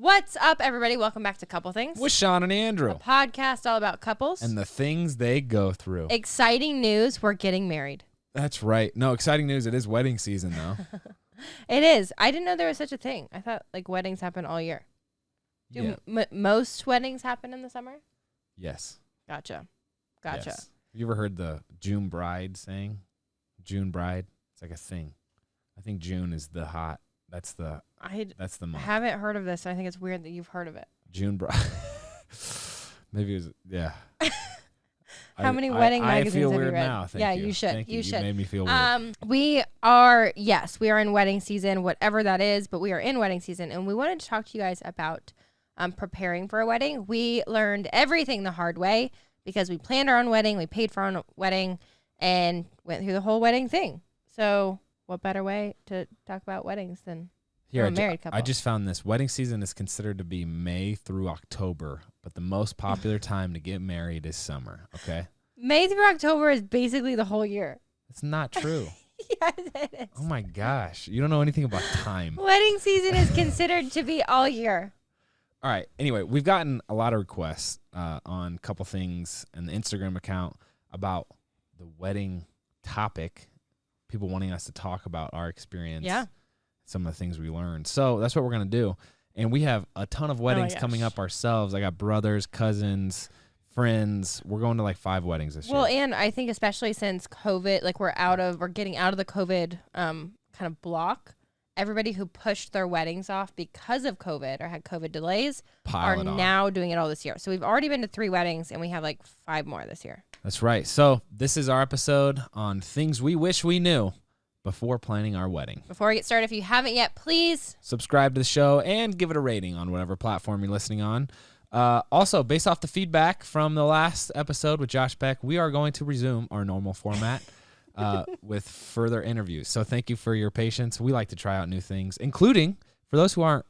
What's up, everybody? Welcome back to Couple Things. With Shawn and Andrew. A podcast all about couples. And the things they go through. Exciting news, we're getting married. That's right. No, exciting news. It is wedding season, though. It is. I didn't know there was such a thing. I thought like weddings happen all year. Do most weddings happen in the summer? Yes. Gotcha. Yes. Have you ever heard the June bride saying? June bride? It's like a thing. I think June is the hot. That's the month. I haven't heard of this. I think it's weird that you've heard of it. June bride. Maybe it was, yeah. How many wedding magazines have you read? I feel weird now. Thank you. You should. Thank you. You made me feel weird. We are in wedding season, whatever that is, but we are in wedding season, and we wanted to talk to you guys about preparing for a wedding. We learned everything the hard way because we planned our own wedding, we paid for our own wedding, and went through the whole wedding thing. So what better way to talk about weddings than a married couple? I just found this. Wedding season is considered to be May through October, but the most popular time to get married is summer, okay? May through October is basically the whole year. It's not true. Yes, it is. Oh, my gosh. You don't know anything about time. Wedding season is considered to be all year. All right. Anyway, we've gotten a lot of requests on Couple Things and the Instagram account about the wedding topic. People wanting us to talk about our experience. Yeah. Some of the things we learned. So that's what we're going to do. And we have a ton of weddings coming up ourselves. I got brothers, cousins, friends. We're going to like 5 weddings this year. Well, and I think especially since COVID, like we're getting out of the COVID kind of block. Everybody who pushed their weddings off because of COVID or had COVID delays are now doing it all this year. So we've already been to 3 weddings and we have like 5 more this year. That's right. So this is our episode on things we wish we knew before planning our wedding. Before we get started, if you haven't yet, please subscribe to the show and give it a rating on whatever platform you're listening on. Also, based off the feedback from the last episode with Josh Beck, we are going to resume our normal format with further interviews. So thank you for your patience. We like to try out new things, including, for those who aren't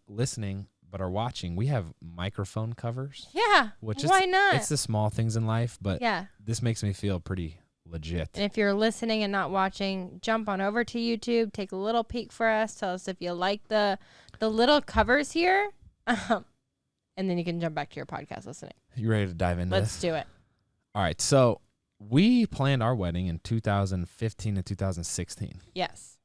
listening but are watching, we have microphone covers. Yeah, why not? It's the small things in life, but this makes me feel pretty legit. And if you're listening and not watching, jump on over to YouTube, take a little peek for us, tell us if you like the little covers here, and then you can jump back to your podcast listening. You ready to dive into this? Let's do it. All right, so we planned our wedding in 2015 and 2016. Yes.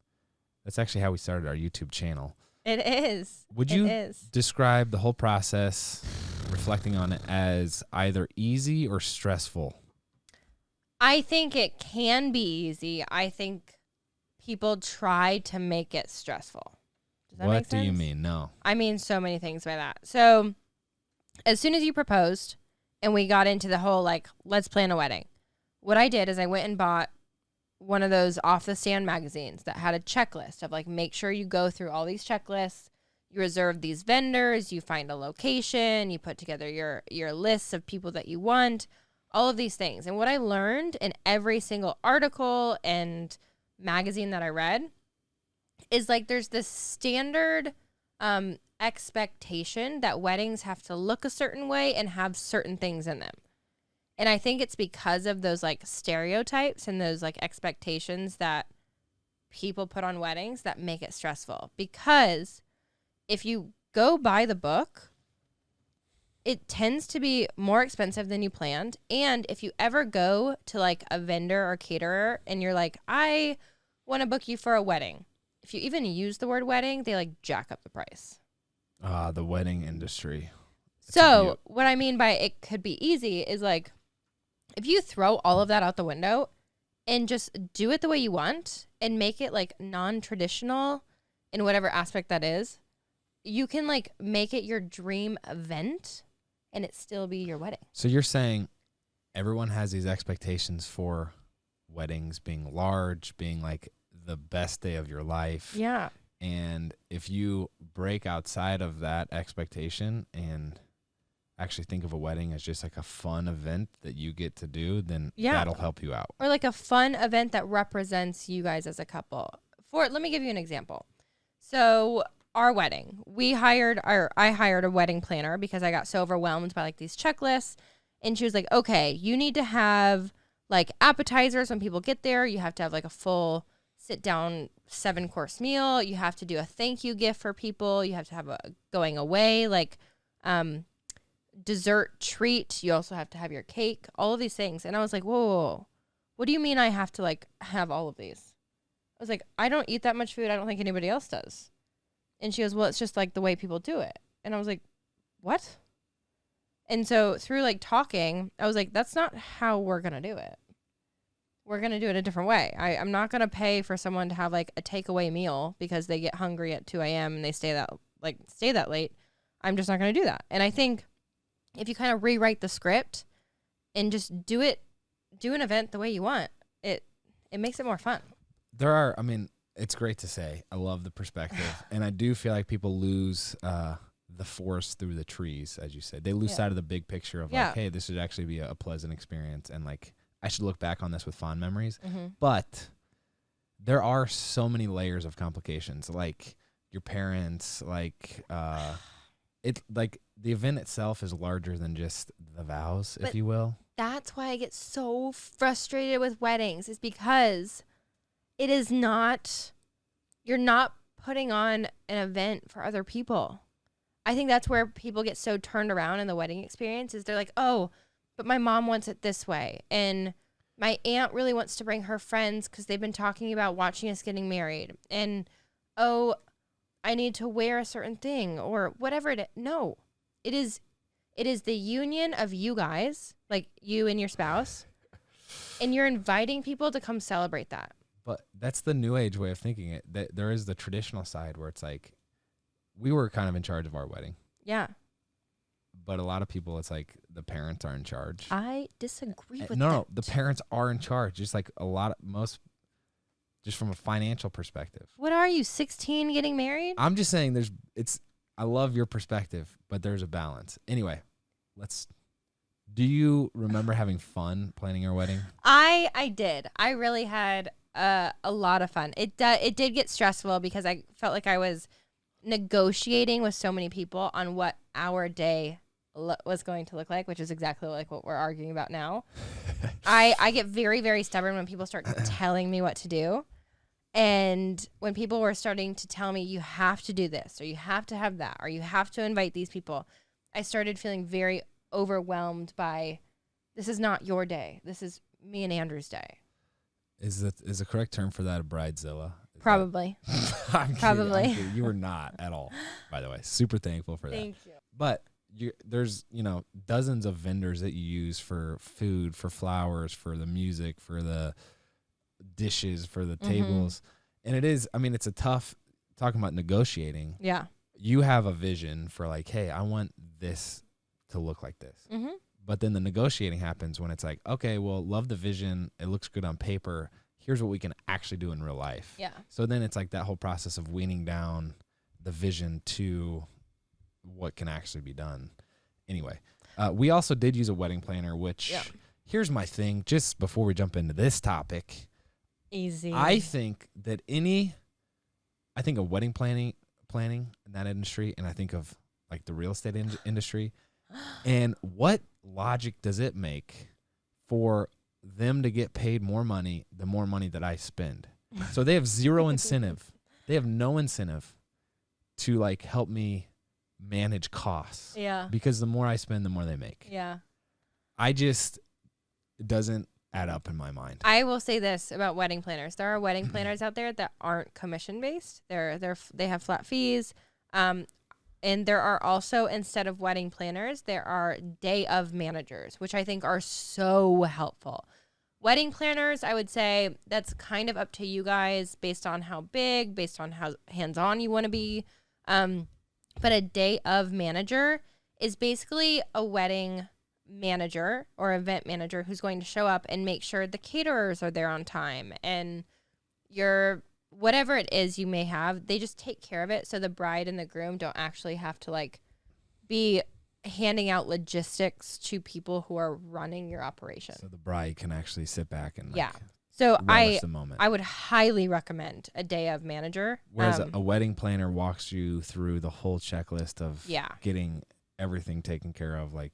That's actually how we started our YouTube channel. It is. Would you describe the whole process, reflecting on it, as either easy or stressful? I think it can be easy. I think people try to make it stressful. Does that make sense? What do you mean? No. I mean so many things by that. So as soon as you proposed and we got into the whole, like, let's plan a wedding, what I did is I went and bought one of those off-the-stand magazines that had a checklist of, like, make sure you go through all these checklists. You reserve these vendors. You find a location. You put together your lists of people that you want. All of these things. And what I learned in every single article and magazine that I read is like there's this standard expectation that weddings have to look a certain way and have certain things in them. And I think it's because of those like stereotypes and those like expectations that people put on weddings that make it stressful. Because if you go by the book, it tends to be more expensive than you planned. And if you ever go to like a vendor or caterer and you're like, I want to book you for a wedding, if you even use the word wedding, they like jack up the price. The wedding industry. So what I mean by it could be easy is like, if you throw all of that out the window and just do it the way you want and make it like non-traditional in whatever aspect that is, you can like make it your dream event and it still be your wedding. So you're saying everyone has these expectations for weddings being large, being like the best day of your life. Yeah. And if you break outside of that expectation and actually think of a wedding as just like a fun event that you get to do, then that'll help you out. Or like a fun event that represents you guys as a couple. Let me give you an example. So our wedding, I hired a wedding planner because I got so overwhelmed by like these checklists. And she was like, okay, you need to have like appetizers when people get there. You have to have like a full sit down 7-course meal. You have to do a thank you gift for people. You have to have a going away, like dessert treat. You also have to have your cake, all of these things. And I was like, whoa, what do you mean I have to like have all of these? I was like, I don't eat that much food. I don't think anybody else does. And she goes, well, it's just like the way people do it. And I was like, what? And so through like talking, I was like, that's not how we're going to do it. We're going to do it a different way. I'm not going to pay for someone to have like a takeaway meal because they get hungry at 2 a.m. and they stay that late. I'm just not going to do that. And I think if you kind of rewrite the script and just do an event the way you want, it makes it more fun. It's great to say. I love the perspective. And I do feel like people lose the forest through the trees, as you said. They lose sight of the big picture of like, hey, this should actually be a pleasant experience. And like, I should look back on this with fond memories. Mm-hmm. But there are so many layers of complications, like your parents, like it, like the event itself is larger than just the vows, if you will. That's why I get so frustrated with weddings, is because it is not, you're not putting on an event for other people. I think that's where people get so turned around in the wedding experience, is they're like, oh, but my mom wants it this way. And my aunt really wants to bring her friends because they've been talking about watching us getting married. And, oh, I need to wear a certain thing or whatever it is. No, it is the union of you guys, like you and your spouse, and you're inviting people to come celebrate that. But that's the new age way of thinking it. That there is the traditional side where it's like, we were kind of in charge of our wedding. Yeah. But a lot of people, it's like the parents are in charge. I disagree with that. No, the parents are in charge. Just like just from a financial perspective. What are you, 16 getting married? I'm just saying I love your perspective, but there's a balance. Anyway, do you remember having fun planning your wedding? I did. I really had a lot of fun. It did get stressful because I felt like I was negotiating with so many people on what our day was going to look like, which is exactly like what we're arguing about now. I get very, very stubborn when people start telling me what to do. And when people were starting to tell me, you have to do this, or you have to have that, or you have to invite these people, I started feeling very overwhelmed by, this is not your day. This is me and Andrew's day. Is the correct term for that a bridezilla? Probably. I'm Probably. kidding. You were not at all, by the way. Super thankful for that. Thank you. But there's dozens of vendors that you use for food, for flowers, for the music, for the dishes, for the tables. And it's a tough, talking about negotiating. Yeah. You have a vision for like, hey, I want this to look like this. Mm-hmm. But then the negotiating happens when it's like, okay, well, love the vision. It looks good on paper. Here's what we can actually do in real life. Yeah. So then it's like that whole process of weaning down the vision to what can actually be done. Anyway, we also did use a wedding planner, which here's my thing, just before we jump into this topic. Easy. I think of wedding planning in that industry, and I think of like the real estate industry. And what logic does it make for them to get paid more money the more money that I spend? So they have zero incentive. They have no incentive to like help me manage costs. Yeah. Because the more I spend, the more they make. Yeah. It doesn't add up in my mind. I will say this about wedding planners. There are wedding planners out there that aren't commission based. They have flat fees. And there are also, instead of wedding planners, there are day of managers, which I think are so helpful. Wedding planners, I would say that's kind of up to you guys based on how big, based on how hands-on you want to be. But a day of manager is basically a wedding manager or event manager who's going to show up and make sure the caterers are there on time, and whatever it is you may have, they just take care of it so the bride and the groom don't actually have to like be handing out logistics to people who are running your operation. So the bride can actually sit back and So relish the moment. I would highly recommend a day of manager. Whereas a wedding planner walks you through the whole checklist of getting everything taken care of, like,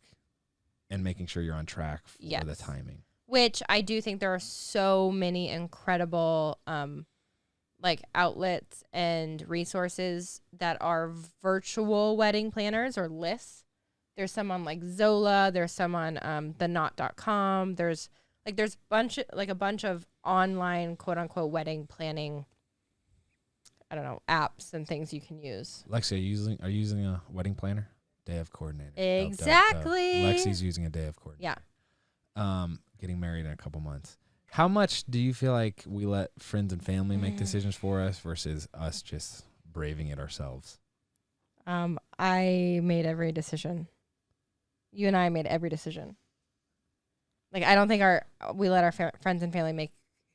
and making sure you're on track for the timing. Which I do think there are so many incredible like outlets and resources that are virtual wedding planners or lists. There's some on like Zola. There's some on theknot.com. There's a bunch of online quote unquote wedding planning, I don't know, apps and things you can use. Lexi, are you using a wedding planner? Day of coordinator. Exactly. Lexi's using a day of coordinator. Yeah. Getting married in a couple months. How much do you feel like we let friends and family make decisions for us versus us just braving it ourselves? I made every decision. You and I made every decision. Like, I don't think we let our friends and family make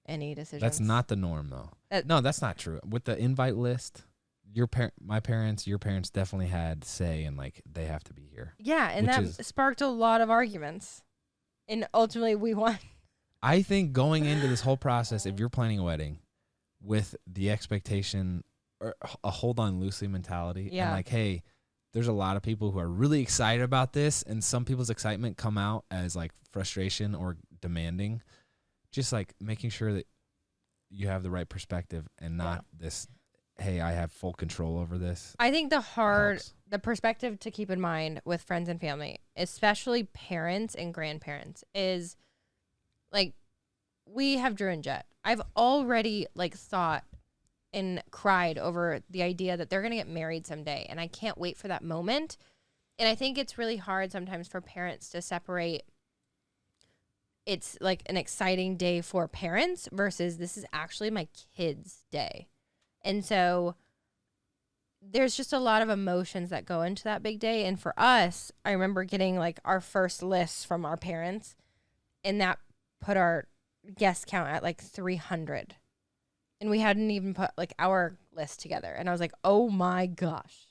any decisions. That's not the norm, though. No, that's not true. With the invite list, my parents, your parents definitely had say in, like, they have to be here. Yeah, and that sparked a lot of arguments. And ultimately, we won. I think going into this whole process, if you're planning a wedding with the expectation or a hold on loosely mentality, and like, hey, there's a lot of people who are really excited about this, and some people's excitement come out as like frustration or demanding, just like making sure that you have the right perspective and not this, hey, I have full control over this. I think the perspective to keep in mind with friends and family, especially parents and grandparents, is like, we have Drew and Jet. I've already like thought and cried over the idea that they're going to get married someday, and I can't wait for that moment. And I think it's really hard sometimes for parents to separate. It's like an exciting day for parents versus this is actually my kid's day. And so there's just a lot of emotions that go into that big day. And for us, I remember getting like our first list from our parents, and that put our guest count at like 300. And we hadn't even put like our list together. And I was like, oh my gosh.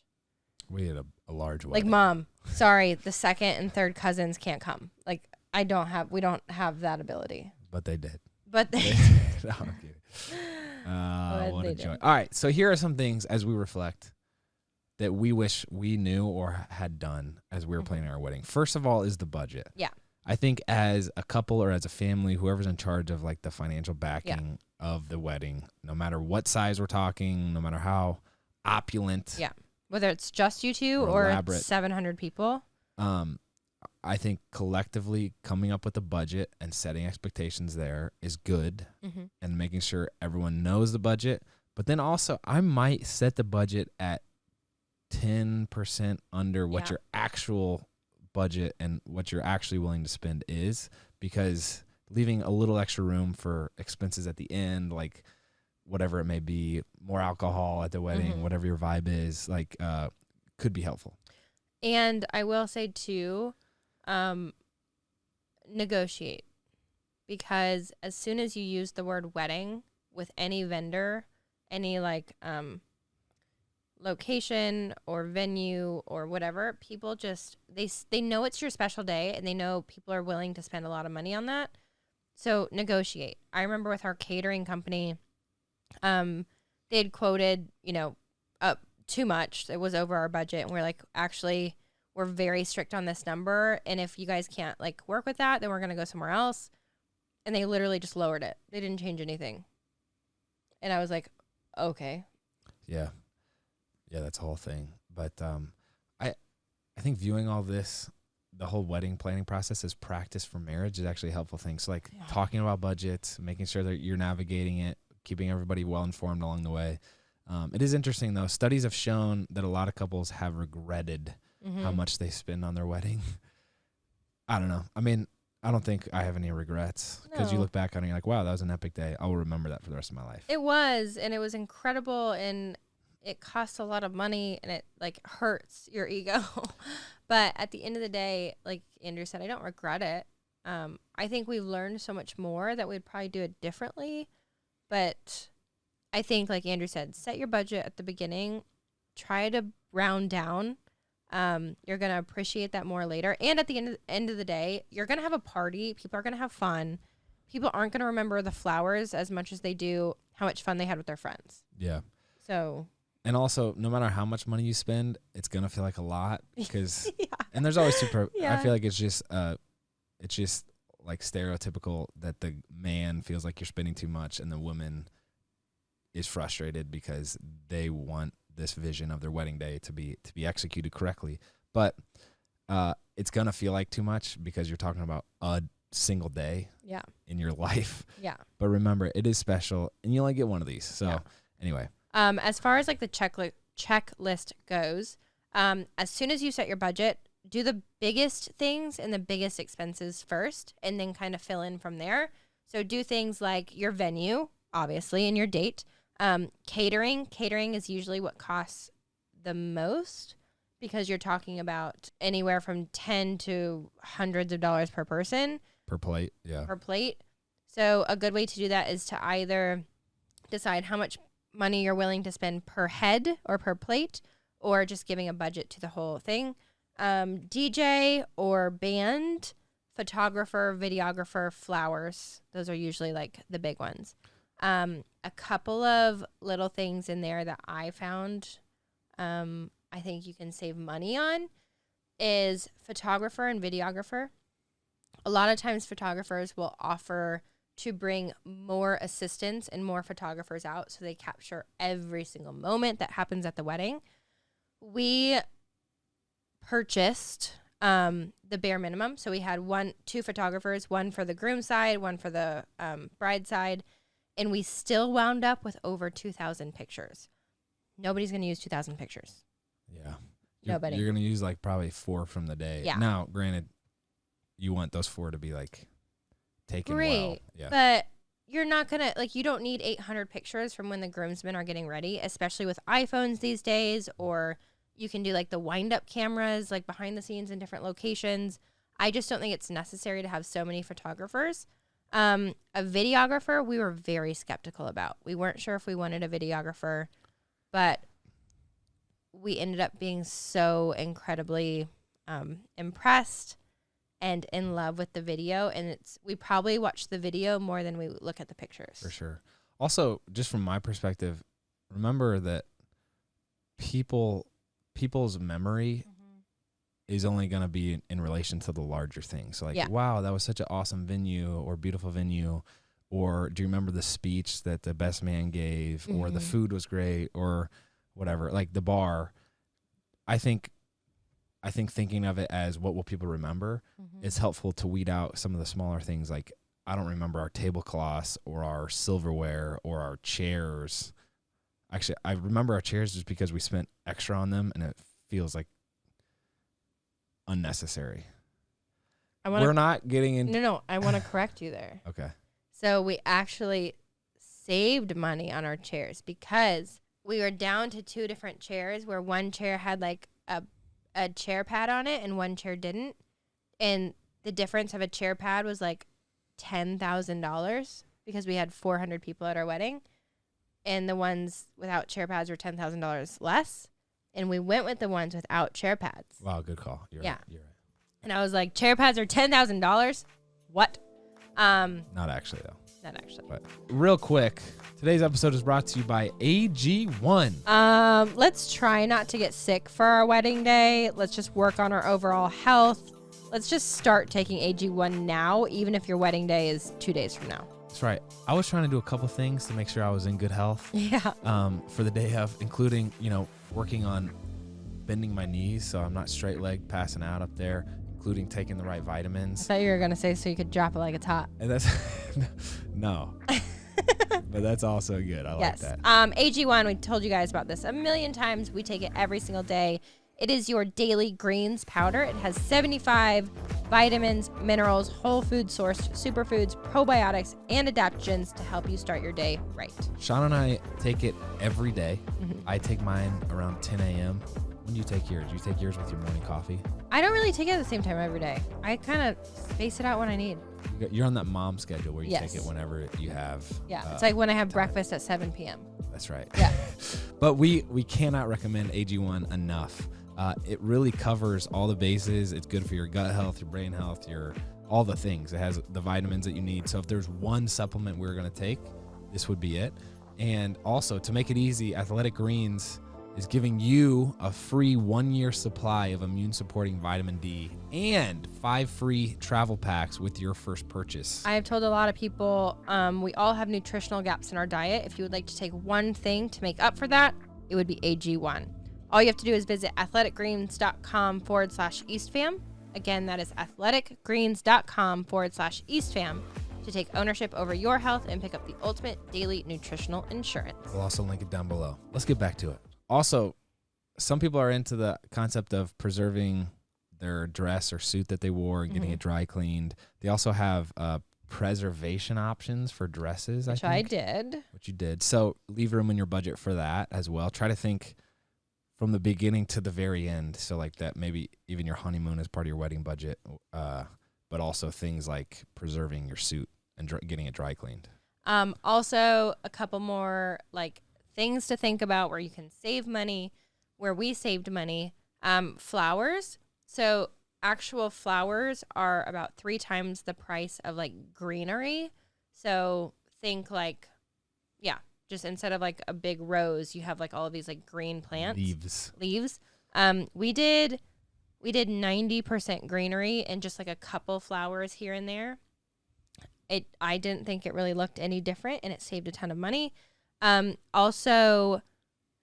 We had a large wedding. Like, Mom, sorry, the second and third cousins can't come. Like, we don't have that ability. But they did. No, I'm kidding. What a joy. All right, so here are some things as we reflect that we wish we knew or had done as we were planning our wedding. First of all is the budget. Yeah. I think as a couple or as a family, whoever's in charge of like the financial backing of the wedding, no matter what size we're talking, no matter how opulent. Yeah. Whether it's just you two or 700 people. I think collectively coming up with a budget and setting expectations there is good, and making sure everyone knows the budget. But then also I might set the budget at 10% under what your actual budget and what you're actually willing to spend is, because leaving a little extra room for expenses at the end, like whatever it may be, more alcohol at the wedding, whatever your vibe is, like could be helpful. And I will say too, negotiate, because as soon as you use the word wedding with any vendor, any like location or venue or whatever, people just they know it's your special day, and they know people are willing to spend a lot of money on that. So negotiate. I remember with our catering company, they had quoted, up too much. It was over our budget, and we're like, actually, we're very strict on this number, and if you guys can't like work with that, then we're gonna go somewhere else. And they literally just lowered it. They didn't change anything. And I was like, okay. Yeah, that's the whole thing. But I think viewing all this, the whole wedding planning process as practice for marriage is actually a helpful thing. So like talking about budgets, making sure that you're navigating it, keeping everybody well informed along the way. It is interesting though. Studies have shown that a lot of couples have regretted how much they spend on their wedding. I don't know. I mean, I don't think I have any regrets, because you look back on it and you're like, wow, that was an epic day. I'll remember that for the rest of my life. It was, and it was incredible, and it costs a lot of money, and it like hurts your ego. But at the end of the day, like Andrew said, I don't regret it. I think we've learned so much more that we'd probably do it differently. But I think, like Andrew said, set your budget at the beginning. Try to round down. You're going to appreciate that more later. And at the end of the day, you're going to have a party. People are going to have fun. People aren't going to remember the flowers as much as they do how much fun they had with their friends. Yeah. So. And also, no matter how much money you spend, it's going to feel like a lot, because, and there's always I feel like it's just like stereotypical that the man feels like you're spending too much and the woman is frustrated because they want this vision of their wedding day to be executed correctly. But it's going to feel like too much because you're talking about a single day in your life. Yeah. But remember, it is special, and you only get one of these. So anyway. As far as like the checklist goes, as soon as you set your budget, do the biggest things and the biggest expenses first, and then kind of fill in from there. So do things like your venue, obviously, and your date. Catering is usually what costs the most because you're talking about anywhere from 10 to hundreds of dollars per person. Per plate, yeah. Per plate. So a good way to do that is to either decide how much money you're willing to spend per head or per plate, or just giving a budget to the whole thing. DJ or band, photographer, videographer, flowers. Those are usually like the big ones. A couple of little things in there that I found I think you can save money on is photographer and videographer. A lot of times photographers will offer to bring more assistants and more photographers out so they capture every single moment that happens at the wedding. We purchased the bare minimum. So we had two photographers, one for the groom side, one for the bride side, and we still wound up with over 2,000 pictures. Nobody's going to use 2,000 pictures. Yeah. Nobody. You're going to use like probably 4 from the day. Yeah. Now, granted, you want those 4 to be like taken Great. well. Yeah. But you're not going to, like, you don't need 800 pictures from when the groomsmen are getting ready, especially with iPhones these days, or you can do like the wind-up cameras, like behind the scenes in different locations. I just don't think it's necessary to have so many photographers. A videographer, we were very skeptical about. We weren't sure if we wanted a videographer, but we ended up being so incredibly impressed and in love with the video. And we probably watch the video more than we look at the pictures. For sure. Also, just from my perspective, remember that people's memory is only going to be in relation to the larger things. So like, wow, that was such an awesome venue or beautiful venue. Or do you remember the speech that the best man gave, or the food was great, or whatever, like the bar. I think thinking of it as what will people remember is helpful to weed out some of the smaller things. Like, I don't remember our tablecloths or our silverware or our chairs. Actually, I remember our chairs just because we spent extra on them, and it feels like unnecessary. We're not getting into... No, I want to correct you there. Okay. So we actually saved money on our chairs because we were down to 2 different chairs where one chair had like a chair pad on it and one chair didn't. And the difference of a chair pad was like $10,000 because we had 400 people at our wedding. And the ones without chair pads were $10,000 less. And we went with the ones without chair pads. Wow, good call. You're right. And I was like, chair pads are $10,000? What? Not actually, though. Not actually. But real quick, today's episode is brought to you by AG1. Let's try not to get sick for our wedding day. Let's just work on our overall health. Let's just start taking AG1 now, even if your wedding day is 2 days from now. That's right. I was trying to do a couple things to make sure I was in good health. Yeah. For the day of, including, working on bending my knees so I'm not straight leg passing out up there, including taking the right vitamins. I thought you were going to say so you could drop it like it's hot. And that's no. But that's also good. I like that. AG1, we told you guys about this a million times. We take it every single day. It is your daily greens powder. It has 75 vitamins, minerals, whole food sourced superfoods, probiotics, and adaptogens to help you start your day right. Shawn and I take it every day. I take mine around 10 a.m. When do you take yours? Do you take yours with your morning coffee? I don't really take it at the same time every day. I kind of space it out when I need. You're on that mom schedule where you take it whenever you have. Yeah, it's like when I have breakfast at 7 p.m. That's right. Yeah. But we cannot recommend AG1 enough. It really covers all the bases. It's good for your gut health, your brain health, all the things. It has the vitamins that you need. So if there's one supplement we're going to take, this would be it. And also, to make it easy, Athletic Greens is giving you a free 1-year supply of immune-supporting vitamin D and 5 free travel packs with your first purchase. I have told a lot of people we all have nutritional gaps in our diet. If you would like to take one thing to make up for that, it would be AG1. All you have to do is visit athleticgreens.com/EastFam. Again, that is athleticgreens.com/EastFam to take ownership over your health and pick up the ultimate daily nutritional insurance. We'll also link it down below. Let's get back to it. Also, some people are into the concept of preserving their dress or suit that they wore and getting it dry cleaned. They also have preservation options for dresses, Which I did. Which you did. So leave room in your budget for that as well. Try to think from the beginning to the very end. So like that, maybe even your honeymoon is part of your wedding budget, but also things like preserving your suit and getting it dry cleaned. Also, a couple more like things to think about where you can save money, where we saved money. Flowers. So actual flowers are about 3 times the price of like greenery. So think like, just instead of like a big rose, you have like all of these like green plants. Leaves. We did 90% greenery and just like a couple flowers here and there. I didn't think it really looked any different, and it saved a ton of money. Also,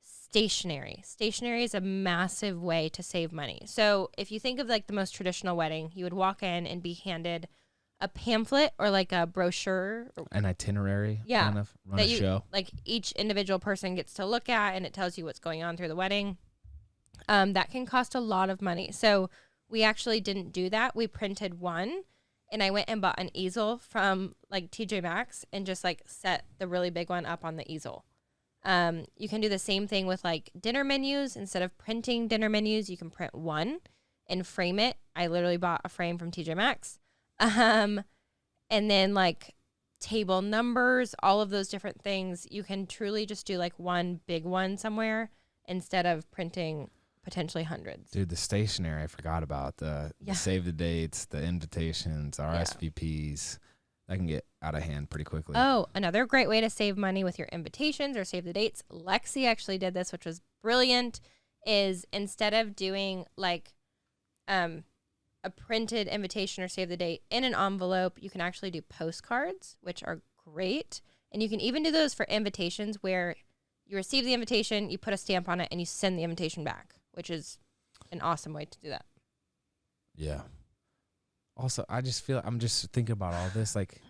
stationery. Stationery is a massive way to save money. So if you think of like the most traditional wedding, you would walk in and be handed a pamphlet or like a brochure. An itinerary, kind of, run a show. Like each individual person gets to look at, and it tells you what's going on through the wedding. That can cost a lot of money. So we actually didn't do that. We printed one, and I went and bought an easel from like TJ Maxx and just like set the really big one up on the easel. You can do the same thing with like dinner menus. Instead of printing dinner menus, you can print one and frame it. I literally bought a frame from TJ Maxx. And then like table numbers, all of those different things. You can truly just do like one big one somewhere instead of printing potentially hundreds. Dude, the stationery, I forgot about the save the dates, the invitations, RSVPs. That can get out of hand pretty quickly. Oh, another great way to save money with your invitations or save the dates. Lexi actually did this, which was brilliant, is instead of doing like a printed invitation or save the date in an envelope, you can actually do postcards, which are great. And you can even do those for invitations where you receive the invitation, you put a stamp on it, and you send the invitation back, which is an awesome way to do that. Yeah. Also, I just feel, I'm just thinking about all this, like,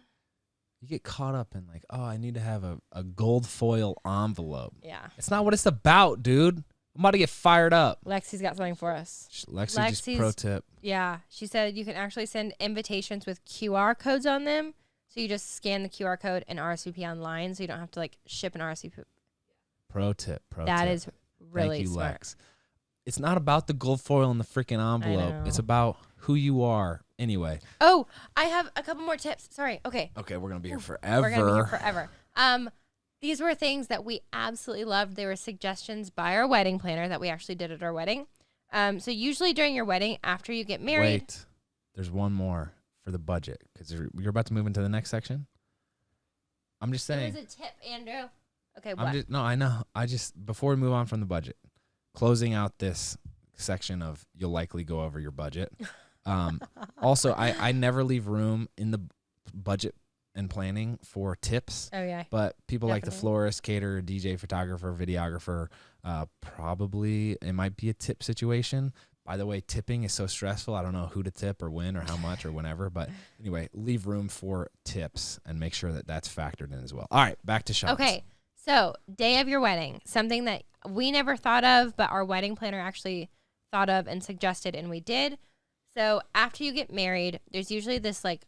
you get caught up in like, oh, I need to have a gold foil envelope. Yeah. It's not what it's about, dude. I'm about to get fired up. Lexi's got something for us. Lexi's just pro tip. Yeah. She said you can actually send invitations with QR codes on them. So you just scan the QR code and RSVP online, so you don't have to like ship an RSVP. Pro tip. That is really Thank you, smart. Lex. It's not about the gold foil in the freaking envelope. It's about who you are. Anyway. Oh, I have a couple more tips. Sorry. Okay. Okay, we're going to be here forever. We're going to be here forever. These were things that we absolutely loved. They were suggestions by our wedding planner that we actually did at our wedding. So usually during your wedding, after you get married. Wait, there's one more for the budget because you're about to move into the next section. I'm just saying. It was a tip, Andrew. Okay, what? I know. Before we move on from the budget, closing out this section of you'll likely go over your budget. Also, I never leave room in the budget and planning for tips. Oh, yeah. But people like the florist, caterer, DJ, photographer, videographer, probably it might be a tip situation. By the way, tipping is so stressful. I don't know who to tip or when or how much or whenever. But anyway, leave room for tips and make sure that that's factored in as well. All right, back to Shawn. Okay, so day of your wedding, something that we never thought of, but our wedding planner actually thought of and suggested, and we did. So after you get married, there's usually this like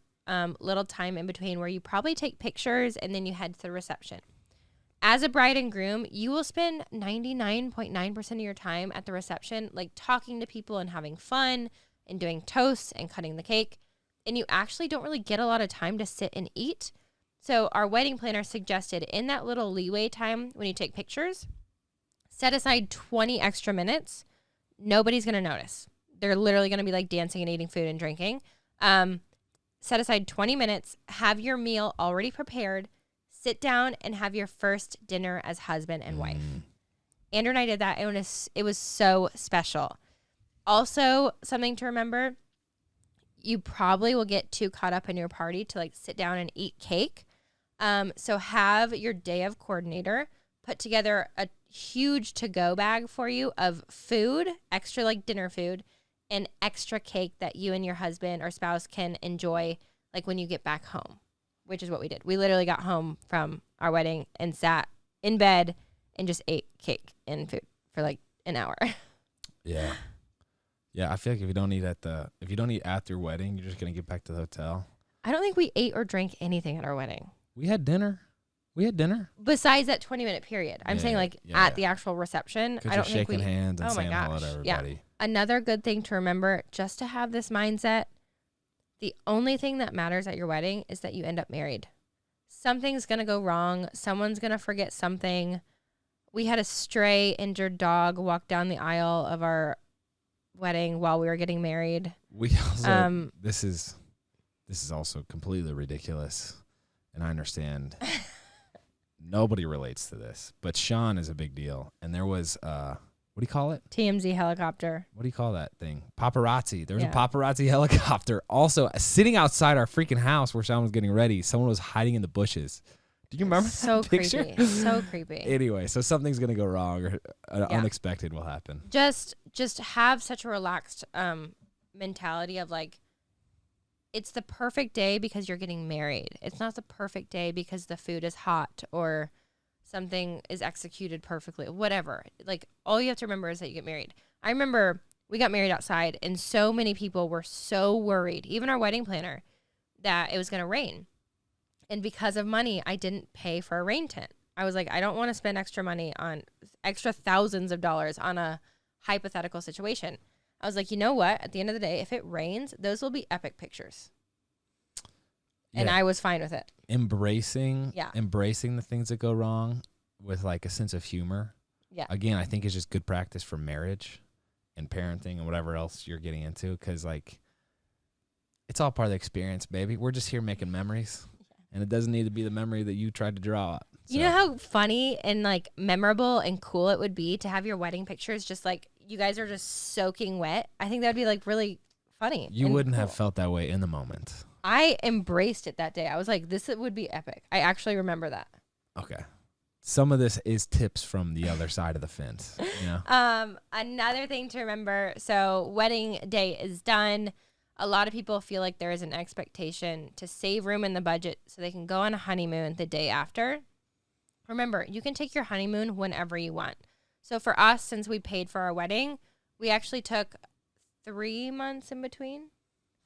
little time in between where you probably take pictures and then you head to the reception. As a bride and groom, you will spend 99.9% of your time at the reception, like talking to people and having fun and doing toasts and cutting the cake. And you actually don't really get a lot of time to sit and eat. So our wedding planner suggested in that little leeway time when you take pictures, set aside 20 extra minutes. Nobody's going to notice. They're literally going to be like dancing and eating food and drinking. Set aside 20 minutes, have your meal already prepared, sit down and have your first dinner as husband and wife. Andrew and I did that. It was so special. Also, something to remember, you probably will get too caught up in your party to like sit down and eat cake. So have your day of coordinator put together a huge to-go bag for you of food, extra like dinner food, and extra cake that you and your husband or spouse can enjoy like when you get back home, which is what we did. We literally got home from our wedding and sat in bed and just ate cake and food for like an hour. Yeah. Yeah, I feel like if you don't eat at your wedding, you're just going to get back to the hotel. I don't think we ate or drank anything at our wedding. We had dinner. Besides that 20-minute period. I'm saying like at the actual reception. I don't think shaking hands and saying hello to everybody. Yeah. Another good thing to remember, just to have this mindset, the only thing that matters at your wedding is that you end up married. Something's going to go wrong. Someone's going to forget something. We had a stray injured dog walk down the aisle of our wedding while we were getting married. We also, this is also completely ridiculous. And I understand nobody relates to this, but Shawn is a big deal. And there was, what do you call it? TMZ helicopter. What do you call that thing? Paparazzi. There was a paparazzi helicopter also sitting outside our freaking house where Shawn was getting ready. Someone was hiding in the bushes. Do you remember that picture? Creepy. So creepy. Anyway, so something's going to go wrong or unexpected will happen. Just have such a relaxed mentality of like, it's the perfect day because you're getting married. It's not the perfect day because the food is hot or something is executed perfectly, whatever. Like, all you have to remember is that you get married. I remember we got married outside and so many people were so worried, even our wedding planner, that it was going to rain. And because of money, I didn't pay for a rain tent. I was like, I don't want to spend extra thousands of dollars on a hypothetical situation. I was like, you know what? At the end of the day, if it rains, those will be epic pictures. Yeah. And I was fine with it. Embracing the things that go wrong with like a sense of humor. Yeah. Again, I think it's just good practice for marriage and parenting and whatever else you're getting into. Because like, it's all part of the experience, baby. We're just here making memories. And it doesn't need to be the memory that you tried to draw up. So. You know how funny and like memorable and cool it would be to have your wedding pictures just like you guys are just soaking wet? I think that would be like really funny. You wouldn't have felt that way in the moment. I embraced it that day. I was like, this would be epic. I actually remember that. Okay. Some of this is tips from the other side of the fence. You know? Another thing to remember. So wedding day is done. A lot of people feel like there is an expectation to save room in the budget so they can go on a honeymoon the day after. Remember, you can take your honeymoon whenever you want. So for us, since we paid for our wedding, we actually took 3 months in between,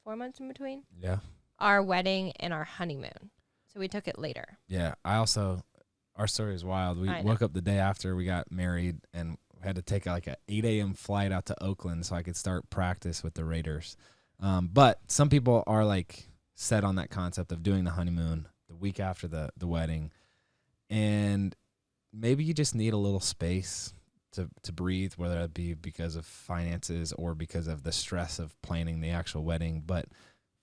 4 months in between. Yeah. Our wedding and our honeymoon. So we took it later. Yeah. Our story is wild. We woke up the day after we got married and had to take like a 8 a.m. flight out to Oakland so I could start practice with the Raiders. But some people are like set on that concept of doing the honeymoon the week after the wedding. And maybe you just need a little space to breathe, whether it be because of finances or because of the stress of planning the actual wedding. But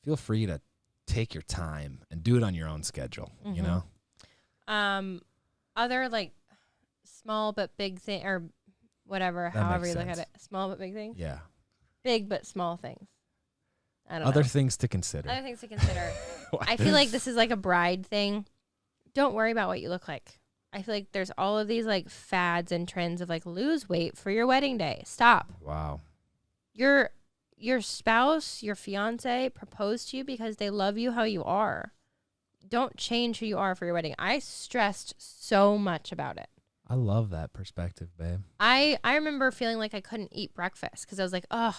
feel free to take your time and do it on your own schedule, you know? Other like small but big thing or whatever, That however makes you look sense. at it. Small but big things? Yeah. Big but small things. I don't know. Other things to consider. Other things to consider. I feel like this is like a bride thing. Don't worry about what you look like. I feel like there's all of these like fads and trends of like lose weight for your wedding day. Stop. Wow. Your spouse, your fiance proposed to you because they love you how you are. Don't change who you are for your wedding. I stressed so much about it. I love that perspective, babe. I remember feeling like I couldn't eat breakfast because I was like, oh,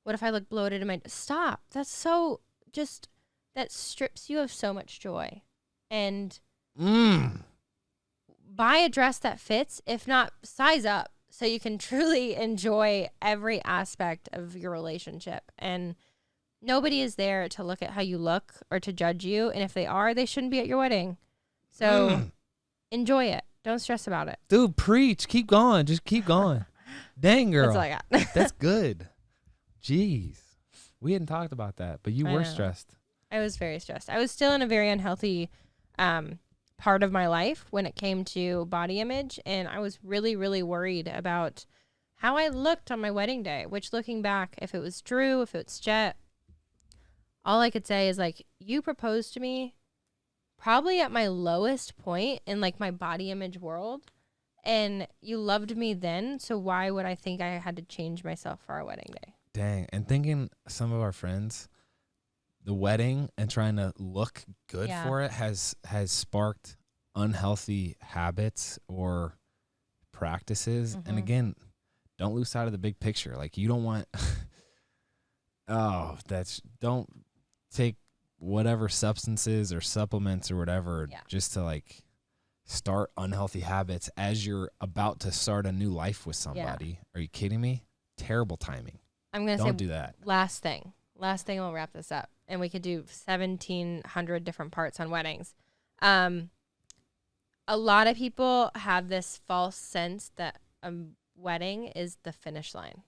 what if I look bloated in my... Stop. That's so just... That strips you of so much joy. And buy a dress that fits. If not, size up so you can truly enjoy every aspect of your relationship. And nobody is there to look at how you look or to judge you. And if they are, they shouldn't be at your wedding. So enjoy it. Don't stress about it. Dude, preach. Keep going. Just keep going. Dang, girl. That's all I got. That's good. Jeez. We hadn't talked about that, but you were stressed. I was very stressed. I was still in a very unhealthy part of my life when it came to body image. And I was really, really worried about how I looked on my wedding day, which looking back, if it was Drew, if it's Jet, all I could say is like, you proposed to me probably at my lowest point in like my body image world. And you loved me then. So why would I think I had to change myself for our wedding day? Dang. And thinking some of our friends, the wedding and trying to look good for it has sparked unhealthy habits or practices. And again, don't lose sight of the big picture. Like you don't want, don't take whatever substances or supplements or whatever just to like start unhealthy habits as you're about to start a new life with somebody. Are you kidding me? Terrible timing. I'm going to say do that. Last thing we'll wrap this up, and we could do 1,700 different parts on weddings. A lot of people have this false sense that a wedding is the finish line.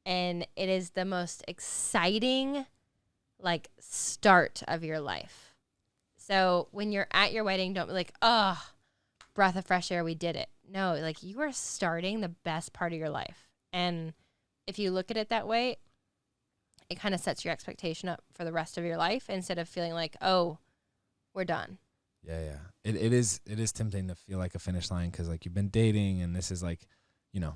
And it is the most exciting like start of your life. So when you're at your wedding, don't be like, oh, breath of fresh air, we did it. No, like you are starting the best part of your life. And if you look at it that way, it kind of sets your expectation up for the rest of your life instead of feeling like, oh, we're done. Yeah. It is tempting to feel like a finish line because like you've been dating and this is like, you know,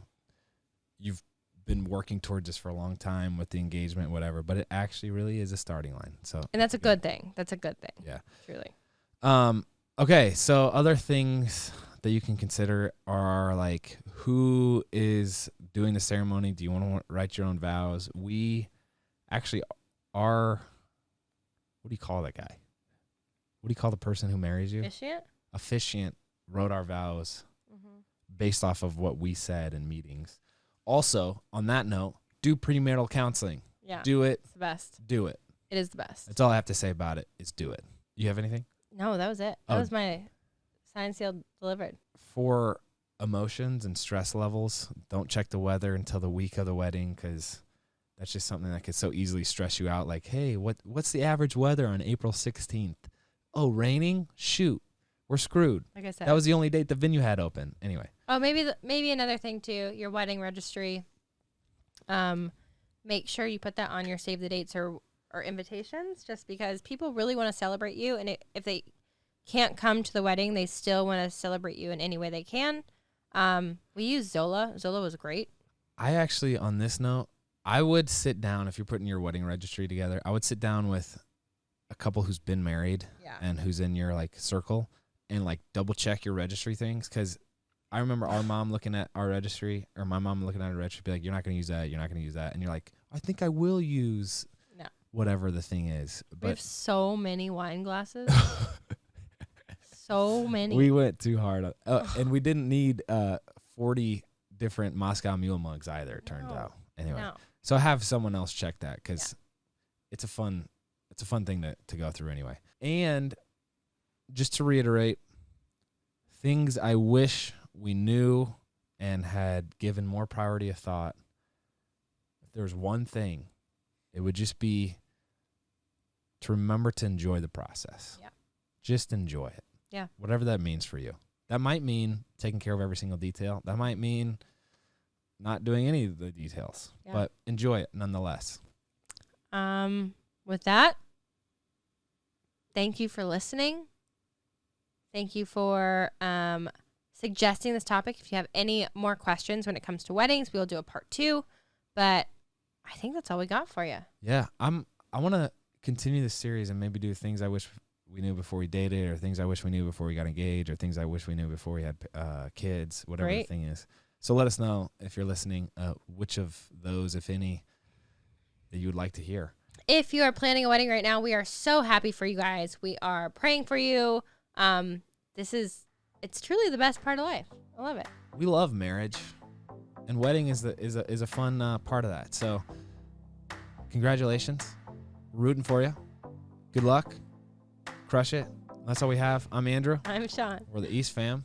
you've been working towards this for a long time with the engagement, whatever, but it actually really is a starting line. So, and that's a good thing. That's a good thing. Yeah. Truly. Okay. So other things that you can consider are like, who is doing the ceremony? Do you want to write your own vows? We actually are, what do you call that guy? What do you call the person who marries you? Officiant? Officiant wrote our vows based off of what we said in meetings. Also, on that note, do premarital counseling. Yeah. Do it. It's the best. Do it. It is the best. That's all I have to say about it is do it. You have anything? No, that was it. That was my signed, sealed, delivered. For emotions and stress levels, don't check the weather until the week of the wedding because that's just something that could so easily stress you out. Like, hey, what's the average weather on April 16th? Oh, raining? Shoot. We're screwed. Like I said. That was the only date the venue had open. Anyway. Oh, maybe another thing too, your wedding registry. Make sure you put that on your save the dates or invitations just because people really want to celebrate you. And if they can't come to the wedding, they still want to celebrate you in any way they can. We use Zola. Zola was great. I actually, on this note, I would sit down, if you're putting your wedding registry together, I would sit down with a couple who's been married and who's in your like circle and like double check your registry things. Cause I remember our mom looking at our registry or my mom looking at our registry, be like, you're not going to use that. You're not going to use that. And you're like, I think I will use whatever the thing is. But we have so many wine glasses. So many. We went too hard. And we didn't need 40 different Moscow Mule mugs either, it turns out. Anyway, so have someone else check that because it's a fun thing to go through anyway. And just to reiterate, things I wish we knew and had given more priority of thought. If there's one thing, it would just be to remember to enjoy the process. Yeah. Just enjoy it. Yeah. Whatever that means for you. That might mean taking care of every single detail. That might mean not doing any of the details, but enjoy it nonetheless. With that, thank you for listening. Thank you for suggesting this topic. If you have any more questions when it comes to weddings, we'll do a part 2. But I think that's all we got for you. Yeah, I want to continue this series and maybe do things I wish we knew before we dated, or things I wish we knew before we got engaged, or things I wish we knew before we had kids, whatever the thing is. So let us know if you're listening, which of those, if any, that you would like to hear. If you are planning a wedding right now, we are so happy for you guys. We are praying for you. It's truly the best part of life. I love it. We love marriage, and wedding is a fun part of that. So congratulations. We're rooting for you. Good luck. Crush it. That's all we have. I'm Andrew. I'm Shawn. We're the East Fam.